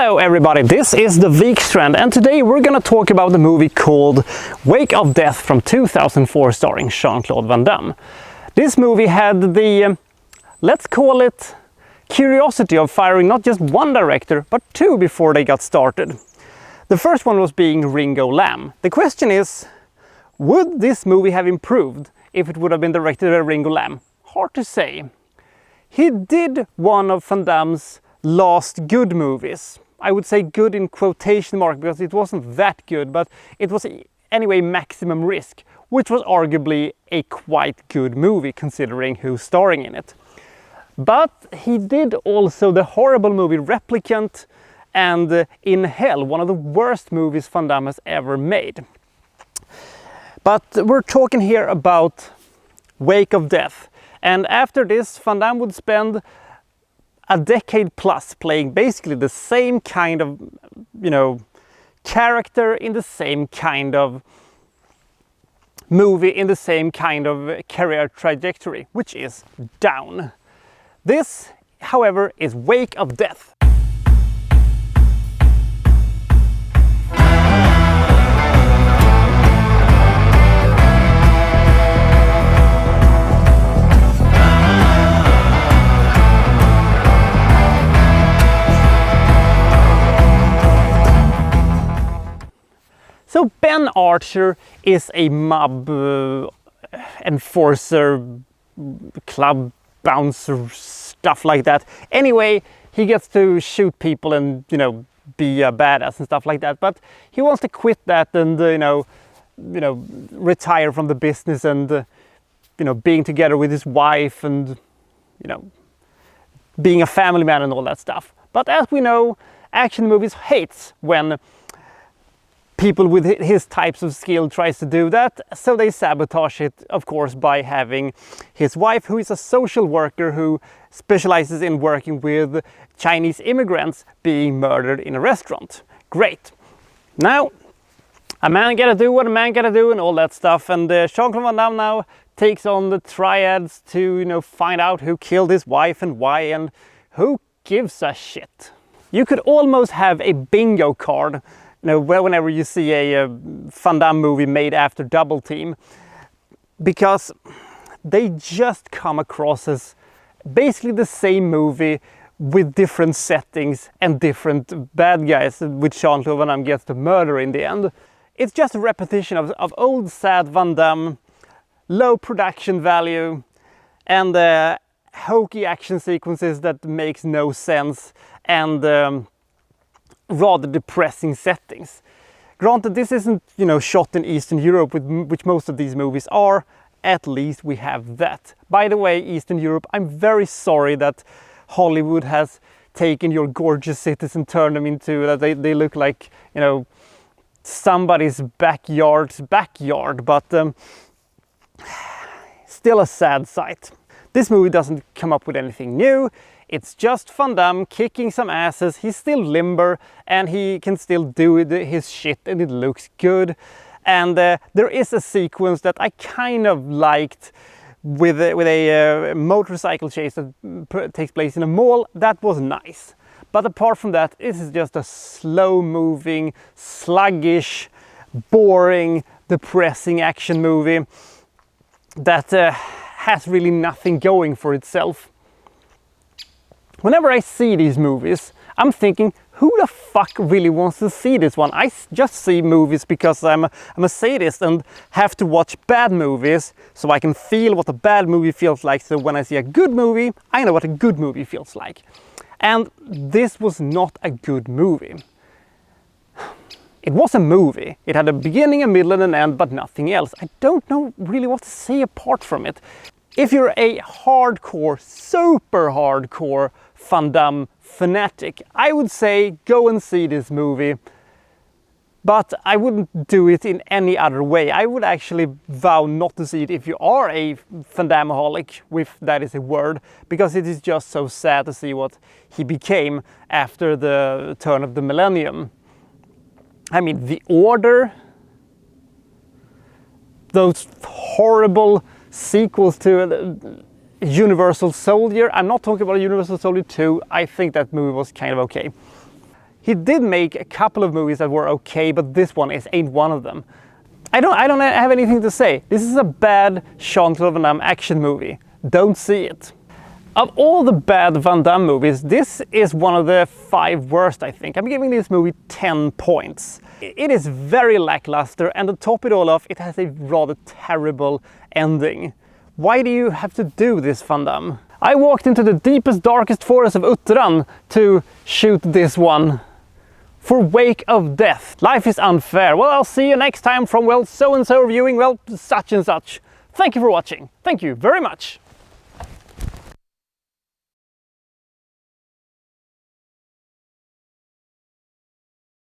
Hello everybody, this is the Uttran, and today we're gonna talk about the movie called Wake of Death from 2004 starring Jean-Claude Van Damme. This movie had the, let's call it, curiosity of firing not just one director, but two before they got started. The first one was being Ringo Lam. The question is, would this movie have improved if it would have been directed by Ringo Lam? Hard to say. He did one of Van Damme's last good movies. I would say good in quotation mark because it wasn't that good, but it was anyway Maximum Risk, which was arguably a quite good movie considering who's starring in it. But he did also the horrible movie Replicant and In Hell, one of the worst movies Van Damme has ever made. But we're talking here about Wake of Death, and after this Van Damme would spend a decade plus playing basically the same kind of, character in the same kind of movie, in the same kind of career trajectory, which is down. This, however, is Wake of Death. So Ben Archer is a mob enforcer, club bouncer, stuff like that. Anyway, he gets to shoot people and, be a badass and stuff like that. But he wants to quit that and, retire from the business and, being together with his wife and, being a family man and all that stuff. But as we know, action movies hates when people with his types of skill tries to do that, so they sabotage it, of course, by having his wife, who is a social worker who specializes in working with Chinese immigrants, being murdered in a restaurant. Great. Now, a man gotta do what a man gotta do and all that stuff, and Jean-Claude Van Damme now takes on the triads to, find out who killed his wife and why, and who gives a shit. You could almost have a bingo card whenever you see a Van Damme movie made after Double Team, because they just come across as basically the same movie with different settings and different bad guys, which Jean-Claude Van Damme gets to murder in the end. It's just a repetition of old sad Van Damme, low production value, and hokey action sequences that makes no sense, and rather depressing settings. Granted, this isn't, shot in Eastern Europe, which most of these movies are. At least we have that. By the way, Eastern Europe, I'm very sorry that Hollywood has taken your gorgeous cities and turned them into that they look like, somebody's backyard's backyard, but still a sad sight. This movie doesn't come up with anything new. It's just Van Damme kicking some asses. He's still limber and he can still do his shit and it looks good. And there is a sequence that I kind of liked with a motorcycle chase that takes place in a mall. That was nice. But apart from that, this is just a slow-moving, sluggish, boring, depressing action movie that has really nothing going for itself. Whenever I see these movies, I'm thinking, who the fuck really wants to see this one? I just see movies because I'm a sadist and have to watch bad movies so I can feel what a bad movie feels like. So when I see a good movie, I know what a good movie feels like. And this was not a good movie. It was a movie. It had a beginning, a middle and an end, but nothing else. I don't know really what to say apart from it. If you're a hardcore, super hardcore Van Damme fanatic, I would say go and see this movie. But I wouldn't do it in any other way. I would actually vow not to see it if you are a Van Damme-aholic, if that is a word, because it is just so sad to see what he became after the turn of the millennium. I mean, The Order, those horrible sequels to Universal Soldier. I'm not talking about Universal Soldier 2. I think that movie was kind of okay. He did make a couple of movies that were okay, but this one ain't one of them. I don't have anything to say. This is a bad Jean-Claude Van Damme action movie. Don't see it. Of all the bad Van Damme movies, this is one of the 5 worst, I think. I'm giving this movie 10 points. It is very lackluster, and to top it all off, it has a rather terrible ending. Why do you have to do this, Van Damme? I walked into the deepest, darkest forest of Uttran to shoot this one. For Wake of Death. Life is unfair. Well, I'll see you next time from, well, so-and-so reviewing, well, such and such. Thank you for watching. Thank you very much.